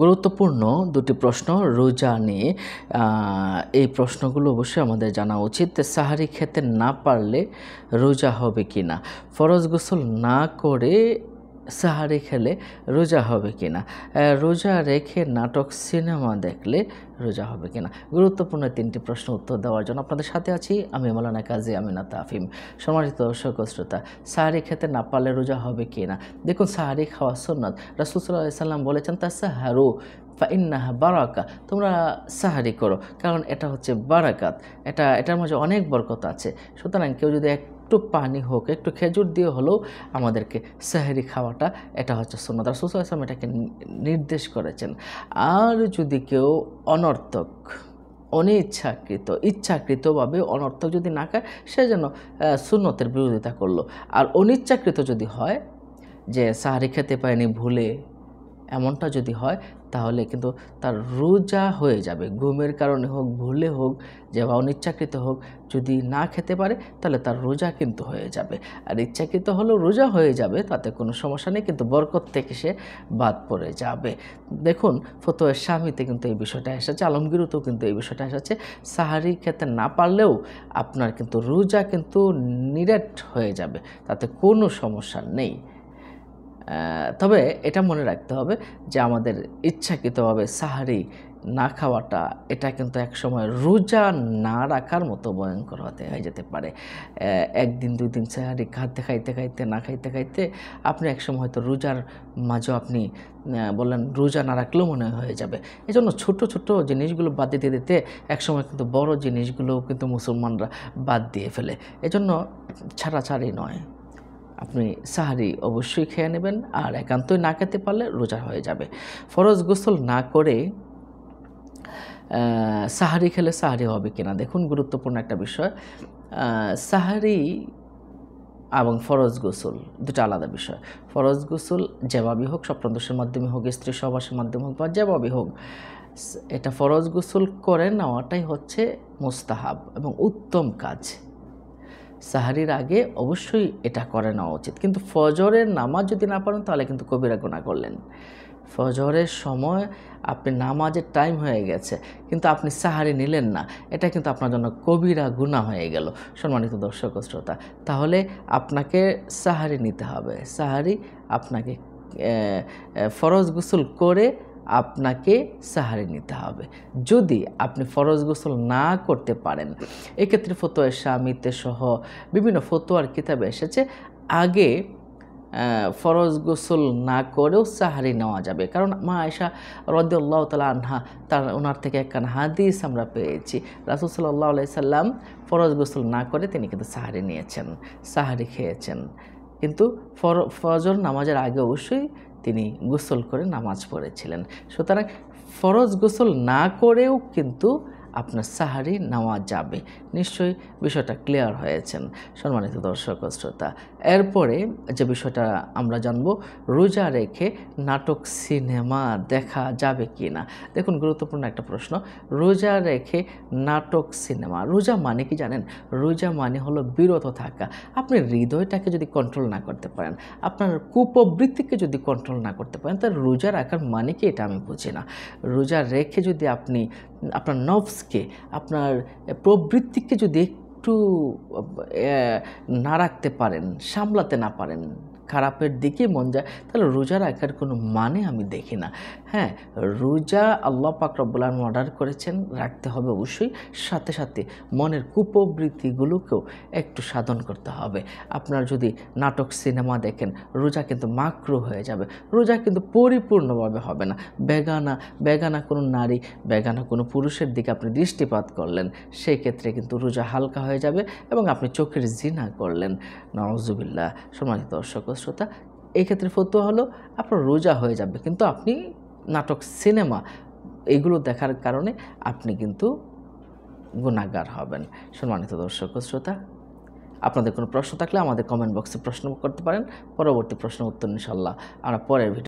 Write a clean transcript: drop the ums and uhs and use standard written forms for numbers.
গুরুত্বপূর্ণ দুটি প্রশ্ন রোজা নিয়ে। এই প্রশ্নগুলো অবশ্যই আমাদের জানা উচিত। সাহারি খেতে না পারলে রোজা হবে কি না, ফরজ গোসল না করে সাহারি খেলে রোজা হবে কি না, রোজা রেখে নাটক সিনেমা দেখলে রোজা হবে কি না। গুরুত্বপূর্ণ তিনটি প্রশ্ন উত্তর দেওয়ার জন্য আপনাদের সাথে আছি আমি মাওলানা কাজী আমিনাত আফিম। সম্মানিত দর্শক ও শ্রোতা, সাহারি খেতে না পারলে রোজা হবে কি না। দেখুন, সাহারি খাওয়া সুন্নাত। রাসূল সাল্লাল্লাহু আলাইহি সাল্লাম বলেছেন, তাসাহারু ফাইন্নাহা বারাকা, তোমরা সাহারি করো, কারণ এটা হচ্ছে বারাকাত, এটার মাঝে অনেক বরকত আছে। সুতরাং কেউ যদি একটু পানি হোক, একটু খেজুর দিয়ে হলেও আমাদেরকে সাহারি খাওয়াটা, এটা হচ্ছে সুন্নাত। রাসূল সাল্লাল্লাহু আলাইহি সাল্লাম এটাকে নির্দেশ করেছেন। আর যদি কেউ অনর্থক, ইচ্ছাকৃতভাবে অনর্থক যদি না খায়, সে যেন সুন্নতের বিরোধিতা করলো। আর অনিচ্ছাকৃত যদি হয়, যে সাহারি খেতে পায়নি ভুলে, এমনটা যদি হয়, তাহলে কিন্তু তার রোজা হয়ে যাবে। ঘুমের কারণে হোক, ভুলে হোক, যে বা অনিচ্ছাকৃত হোক, যদি না খেতে পারে তাহলে তার রোজা কিন্তু হয়ে যাবে। আর ইচ্ছাকৃত হলেও রোজা হয়ে যাবে, তাতে কোনো সমস্যা নেই, কিন্তু বরকত থেকে সে বাদ পড়ে যাবে। দেখুন, ফতোয়া শামিতে কিন্তু এই বিষয়টা এসেছে, আলমগীরতেও কিন্তু এই বিষয়টা এসেছে। সাহারি খেতে না পারলেও আপনার কিন্তু রোজা কিন্তু নিরেট হয়ে যাবে, তাতে কোনো সমস্যা নেই। তবে এটা মনে রাখতে হবে যে আমাদের ইচ্ছাকৃতভাবে সাহারি না খাওয়াটা, এটা কিন্তু একসময় রোজা না রাখার মতো ভয়ঙ্কর হয়ে যেতে পারে। একদিন দুই দিন সাহারি না খাইতে আপনি একসময় হয়তো রোজার মাঝেও আপনি বললেন রোজা না রাখলেও মনে হয়ে যাবে। এজন্য ছোট ছোট জিনিসগুলো বাদ দিতে একসময় কিন্তু বড় জিনিসগুলোও কিন্তু মুসলমানরা বাদ দিয়ে ফেলে। এজন্য ছাড়াছাড়ি নয়, আপনি সাহারি অবশ্যই খেয়ে নেবেন, আর একান্তই না খেতে পারলে রোজা হয়ে যাবে। ফরজ গোসল না করে সাহারি খেলে সাহারি হবে কিনা, দেখুন গুরুত্বপূর্ণ একটা বিষয়। সাহারি এবং ফরজ গোসল দুটো আলাদা বিষয়। ফরজ গোসল যেভাবেই হোক, স্বপ্নদোষের মাধ্যমে হোক, স্ত্রী সহবাসের মাধ্যমে হোক, বা যেভাবেই হোক, এটা ফরজ গোসল করে নেওয়াটাই হচ্ছে মুস্তাহাব এবং উত্তম কাজ। সাহারির আগে অবশ্যই এটা করে নেওয়া উচিত, কিন্তু ফজরের নামাজ যদি না পড়েন তাহলে কিন্তু কবিরা গুনাহ করলেন। ফজরের সময় আপনি নামাজের টাইম হয়ে গেছে, কিন্তু আপনি সাহারি নিলেন না, এটা কিন্তু আপনার জন্য কবিরা গুনাহ হয়ে গেল। সম্মানিত দর্শক ও শ্রোতা, তাহলে আপনাকে সাহারি নিতে হবে। সাহারি আপনাকে ফরজ গোসল করে আপনাকে সাহারি নিতে হবে। যদি আপনি ফরজ গোসল না করতে পারেন, এক্ষেত্রে ফতোয়া শামিতে সহ বিভিন্ন ফতোয়ার কিতাবে এসেছে আগে ফরজ গোসল না করেও সাহারি নেওয়া যাবে। কারণ মা আয়েশা রাদিয়াল্লাহু তাআলা আনহা, ওনার থেকে একখান হাদিস আমরা পেয়েছি, রাসূল সাল্লাল্লাহু আলাইহি সাল্লাম ফরজ গোসল না করে তিনি কিন্তু সাহারি নিয়েছেন, সাহারি খেয়েছেন। কিন্তু ফজর নামাজের আগে অবশ্যই তিনি গোসল করে নামাজ পড়েছিলেন। সুতরাং ফরজ গোসল না করেও কিন্তু আপনার সাহারি নেওয়া যাবে। নিশ্চয়ই বিষয়টা ক্লিয়ার হয়েছেন সম্মানিত দর্শক ও শ্রোতা। এরপরে যে বিষয়টা আমরা জানব, রোজা রেখে নাটক সিনেমা দেখা যাবে কি না। দেখুন, গুরুত্বপূর্ণ একটা প্রশ্ন। রোজা রেখে নাটক সিনেমা, রোজা মানে কি জানেন? রোজা মানে হলো বিরত থাকা। আপনি হৃদয়টাকে যদি কন্ট্রোল না করতে পারেন, আপনার কুপ্রবৃত্তিকে যদি কন্ট্রোল না করতে পারেন, তাহলে রোজা রাখার মানে কি এটা আমি বুঝি না। রোজা রেখে যদি আপনি আপনার নফসকে, আপনার প্রবৃত্তিকে যদি একটু না রাখতে পারেন, সামলাতে না পারেন, খারাপের দিকে মন যায়, তাহলে রোজা রাখার কোনো মানে আমি দেখি না। হ্যাঁ, রোজা আল্লাহ পাক রব্বুল আলামিন অর্ডার করেছেন, রাখতে হবে অবশ্যই। সাথে সাথে মনের কুপ্রবৃত্তিগুলোকেও একটু সাধন করতে হবে। আপনার যদি নাটক সিনেমা দেখেন, রোজা কিন্তু মাকরুহ হয়ে যাবে, রোজা কিন্তু পরিপূর্ণভাবে হবে না। বেগানা কোনো নারী, বেগানা কোনো পুরুষের দিকে আপনি দৃষ্টিপাত করলেন, সেই ক্ষেত্রে কিন্তু রোজা হালকা হয়ে যাবে এবং আপনি চোখের জিনা করলেন। নাউজুবিল্লাহ। সম্মানিত দর্শক ও শ্রোতা, এই ক্ষেত্রে ফতোয়া হলো আপনার রোজা হয়ে যাবে, কিন্তু আপনি নাটক সিনেমা এগুলো দেখার কারণে আপনি কিন্তু গুনাহগার হবেন। সম্মানিত দর্শক ও শ্রোতা, আপনাদের কোনো প্রশ্ন থাকলে আমাদের কমেন্ট বক্সে প্রশ্ন করতে পারেন। পরবর্তী প্রশ্ন উত্তর ইনশাআল্লাহ আমরা পরের ভিডিও